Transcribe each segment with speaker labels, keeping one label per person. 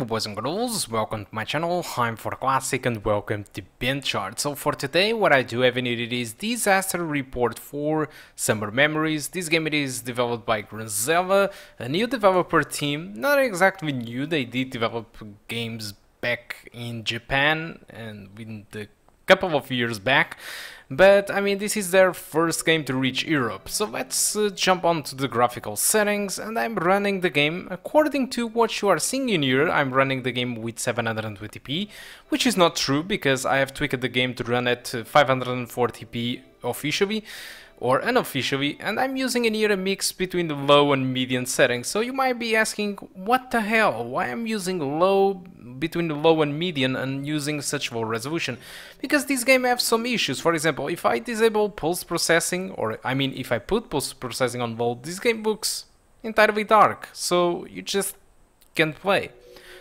Speaker 1: Hello boys and girls, welcome to my channel, I'm For Classic and welcome to BenchART. So for today what I do have needed is Disaster Report for Summer Memories. This game it is developed by Granzella, a new developer team, not exactly new, they did develop games back in Japan and in the couple of years back. But I mean, this is their first game to reach Europe, so let's jump on to the graphical settings, and I'm running the game according to what you are seeing in here. I'm running the game with 720p, which is not true because I have tweaked the game to run at 540p officially or unofficially, and I'm using in here a mix between the low and medium settings. So you might be asking, what the hell, why I'm using between the low and medium and using such low resolution? Because this game has some issues. For example, if I disable post-processing, or I mean if I put post-processing on low, this game looks entirely dark, so you just can't play.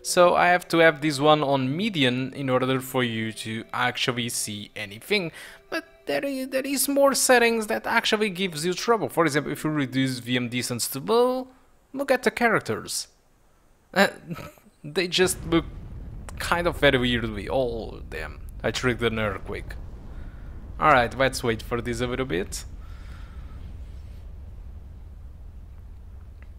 Speaker 1: So I have to have this one on medium in order for you to actually see anything. But there is more settings that actually gives you trouble. For example, if you reduce VM distance to low, look at the characters. They just look kind of very weirdly, all of them. I triggered an earthquake. Alright, let's wait for this a little bit.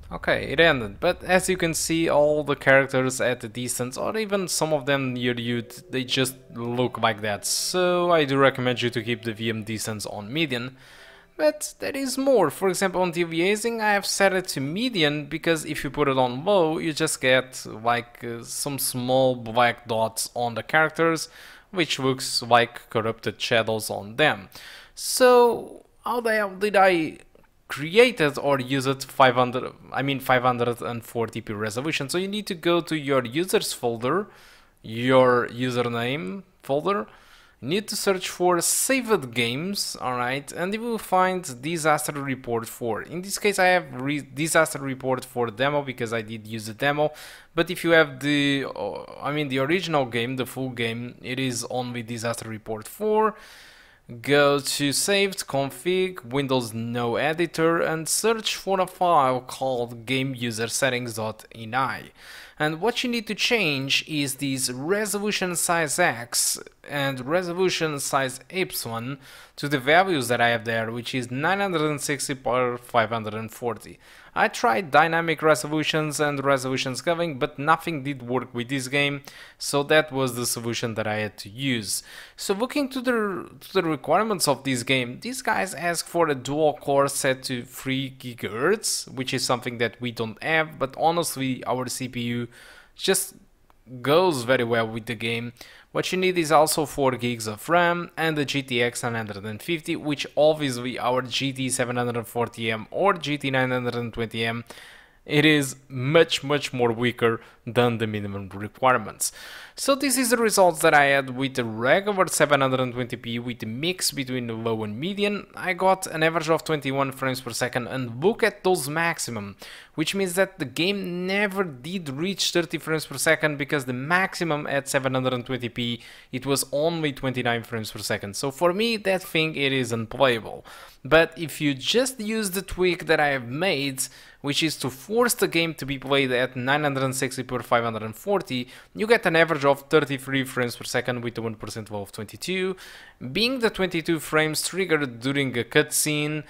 Speaker 1: Okay, it ended, but as you can see, all the characters at the distance, or even some of them near you, they just look like that. So I do recommend you to keep the VM distance on medium. But there is more. For example, on de-aliasing, I have set it to medium because if you put it on low, you just get like some small black dots on the characters, which looks like corrupted shadows on them. So how the hell did I create it or use it 540p resolution? So you need to go to your users folder, your username folder. You need to search for saved games, alright, and you will find Disaster Report 4. In this case I have Disaster Report 4 demo because I did use the demo, but if you have the original game, the full game, it is only Disaster Report 4. Go to saved, config, Windows no editor, and search for a file called GameUserSettings.ini. And what you need to change is this resolution size X and resolution size Y to the values that I have there, which is 960 by 540. I tried dynamic resolutions and resolution scaling, but nothing did work with this game, so that was the solution that I had to use. So looking to the requirements of this game, these guys ask for a dual core set to 3 GHz, which is something that we don't have, but honestly our CPU just goes very well with the game. What you need is also 4 gigs of RAM and a GTX 950, which obviously our GT 740M or GT 920M, it is much more weaker than the minimum requirements. So this is the results that I had with the regular 720p with the mix between the low and medium. I got an average of 21 frames per second, and look at those maximum, which means that the game never did reach 30 frames per second because the maximum at 720p it was only 29 frames per second. So for me that thing it is unplayable. But if you just use the tweak that I have made, which is to force the game to be played at 960 per 540, you get an average of 33 frames per second with a 1% low of 22, being the 22 frames triggered during a cutscene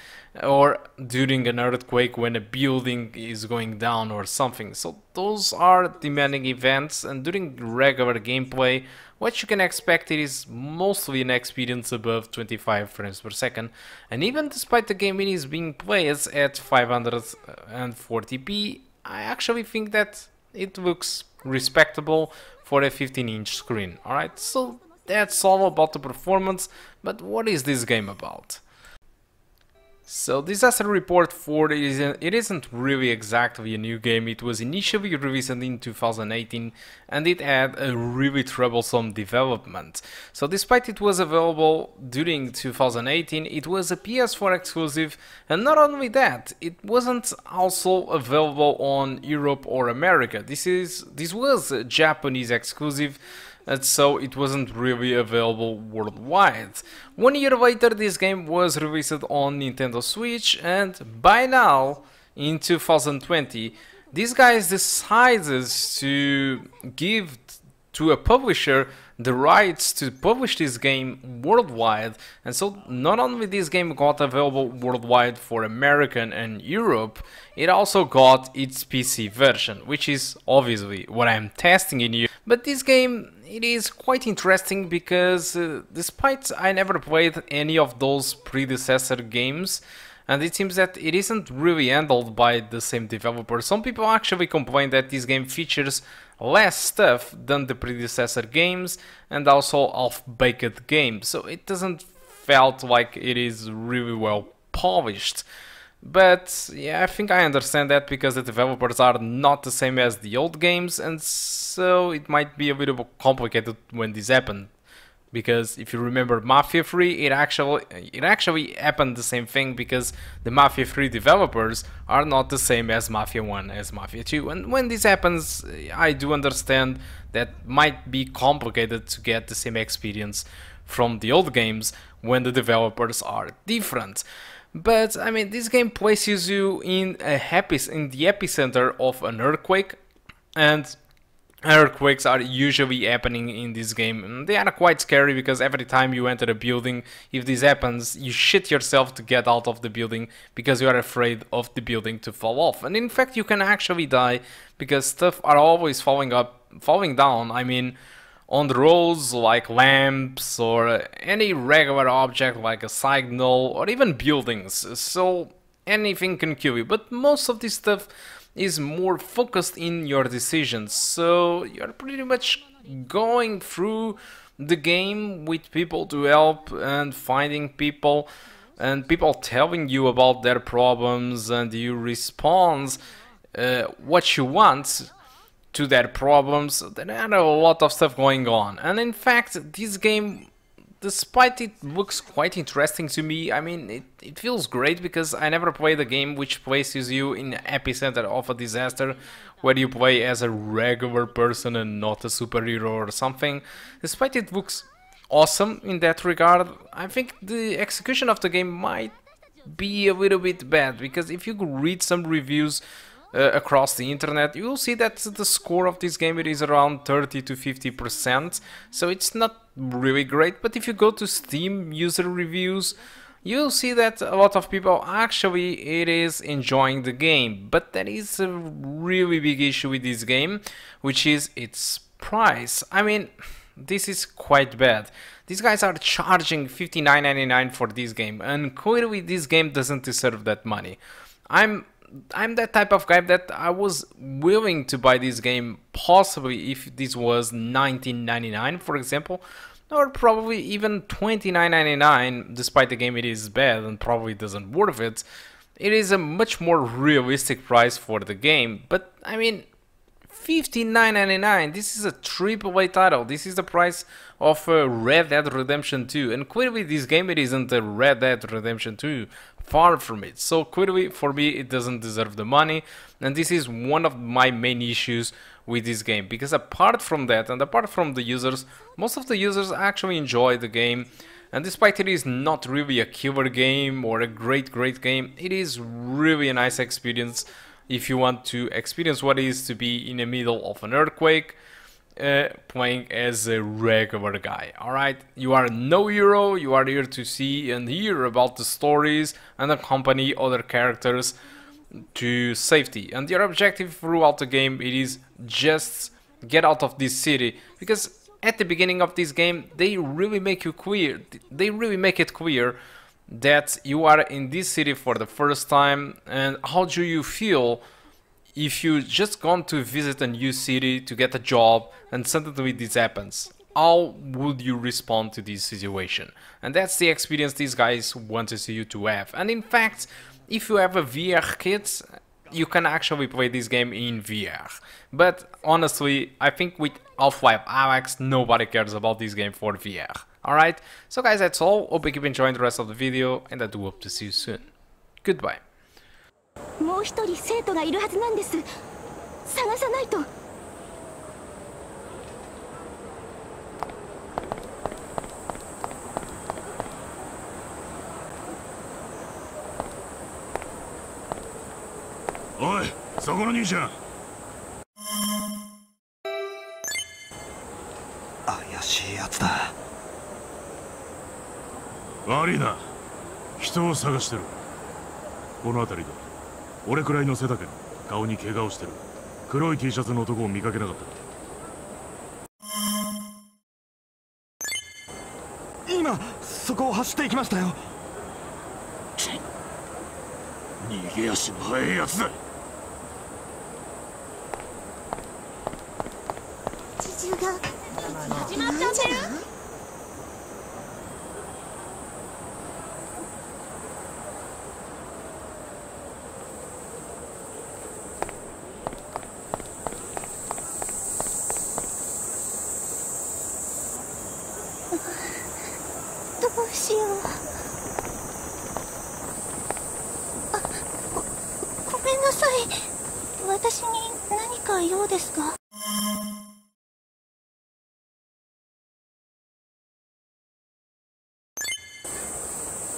Speaker 1: or during an earthquake when a building is going down or something. So those are demanding events, and during regular gameplay what you can expect is mostly an experience above 25 frames per second. And even despite the game it is being played at 540p, I actually think that it looks respectable for a 15-inch screen. Alright, so that's all about the performance, but what is this game about? So Disaster Report 4, it isn't really exactly a new game. It was initially released in 2018 and it had a really troublesome development. So despite it was available during 2018, it was a PS4 exclusive, and not only that, it wasn't also available on Europe or America. This was a Japanese exclusive, and so it wasn't really available worldwide. 1 year later this game was released on Nintendo Switch, and by now, in 2020, This guy decides to give to a publisher the rights to publish this game worldwide, and so not only this game got available worldwide for American and Europe, it also got its PC version, which is obviously what I'm testing in here. But this game, it is quite interesting because despite I never played any of those predecessor games, and it seems that it isn't really handled by the same developer. Some people actually complain that this game features less stuff than the predecessor games and also half-baked games, so it doesn't felt like it is really well polished. But yeah, I think I understand that because the developers are not the same as the old games, and so it might be a little bit complicated when this happened. Because if you remember Mafia 3, it actually happened the same thing, because the Mafia 3 developers are not the same as Mafia 1 as Mafia 2. And when this happens, I do understand that might be complicated to get the same experience from the old games when the developers are different. But I mean, this game places you in the epicenter of an earthquake, and earthquakes are usually happening in this game, and they are quite scary because every time you enter a building, if this happens, you shit yourself to get out of the building because you are afraid of the building to fall off. And in fact, you can actually die because stuff are always falling down. I mean, on the roads like lamps or any regular object like a signal or even buildings. So anything can kill you, but most of this stuff is more focused in your decisions, so you're pretty much going through the game with people to help and finding people and people telling you about their problems, and you respond what you want to their problems. There are a lot of stuff going on, and in fact this game, despite it looks quite interesting to me, I mean, it feels great because I never played a game which places you in the epicenter of a disaster where you play as a regular person and not a superhero or something. Despite it looks awesome in that regard, I think the execution of the game might be a little bit bad, because if you read some reviews across the internet, you will see that the score of this game, it is around 30 to 50%, so it's not really great. But if you go to Steam user reviews, you'll see that a lot of people actually it is enjoying the game. But there is a really big issue with this game, which is its price. I mean, this is quite bad. These guys are charging $59.99 for this game, and clearly this game doesn't deserve that money. I'm that type of guy that I was willing to buy this game possibly if this was $19.99, for example, or probably even $29.99. Despite the game it is bad and probably doesn't worth it, it is a much more realistic price for the game. But I mean, $59.99, this is a AAA title. This is the price of Red Dead Redemption 2, and clearly this game, it isn't a Red Dead Redemption 2, far from it. So clearly for me it doesn't deserve the money, and this is one of my main issues with this game, because apart from that and apart from the users, most of the users actually enjoy the game. And despite it is not really a killer game or a great game, it is really a nice experience if you want to experience what it is to be in the middle of an earthquake, playing as a regular guy. Alright, you are no hero, you are here to see and hear about the stories and accompany other characters to safety. And your objective throughout the game, it is just get out of this city, because at the beginning of this game they really make it clear that you are in this city for the first time, and how do you feel if you just gone to visit a new city to get a job and suddenly this happens. How would you respond to this situation? And that's the experience these guys want to see you to have. And in fact, if you have a VR kit, you can actually play this game in VR. But honestly, I think with Half-Life Alyx, nobody cares about this game for VR. Alright, so guys, that's all. Hope you keep enjoying the rest of the video, and I do hope to see you soon. Goodbye.
Speaker 2: もう一人生徒がいるはずなんです。探さないと。
Speaker 3: おい、そこの兄ちゃん。
Speaker 4: 怪しいやつだ。
Speaker 3: 悪いな、人を探してる。この辺りで俺くらいの背丈の顔に怪我をしてる黒い T シャツの男を見かけなかった。
Speaker 4: 今そこを走っていきましたよ。
Speaker 3: 逃げ足の速いやつだ。
Speaker 2: 地中が始まっちゃってる。どうしよう。ごめんなさい。私に何か用ですか？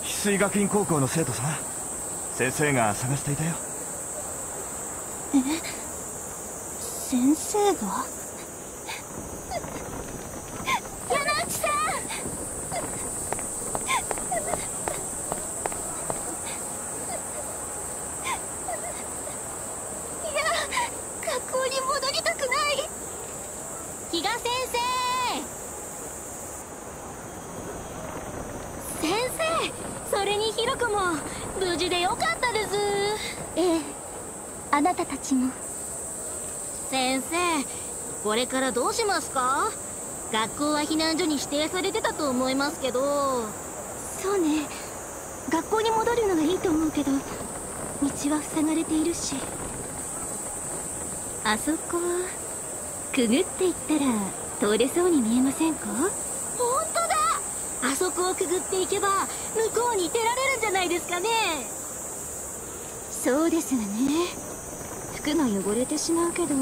Speaker 4: 翡翠学院高校の生徒さん、先生が探していたよ。
Speaker 2: 先生が？柳内さん！いや、学校に戻りたくない。比嘉先生！先生、それにヒロコも無事でよかったです。ええ、あなたたちも。先生、これからどうしますか？学校は避難所に指定されてたと思いますけど。そうね、学校に戻るのがいいと思うけど、道は塞がれているし。あそこくぐっていったら通れそうに見えませんか？本当だ！あそこをくぐっていけば向こうに出られるんじゃないですかね。そうですわね。服が汚れてしまうけど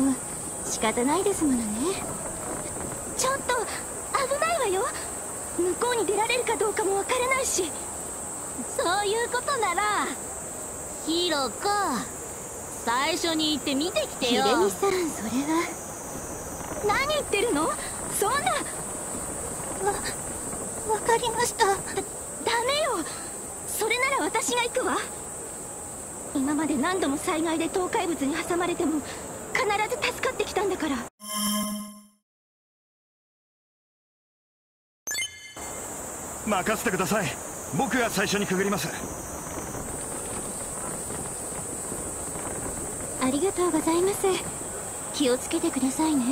Speaker 2: 仕方ないですものね。ちょっと危ないわよ。向こうに出られるかどうかもわからないし。そういうことならヒロコ、最初に行って見てきてよ。ヒレミさん、それは。何言ってるの？そんな。わかりました。ダメよ。それなら私が行くわ。今まで何度も災害で倒壊物に挟まれても必ず助かってきたんだから。
Speaker 4: 任せてください。僕が最初にくぐります。
Speaker 2: ありがとうございます。気をつけてくださいね。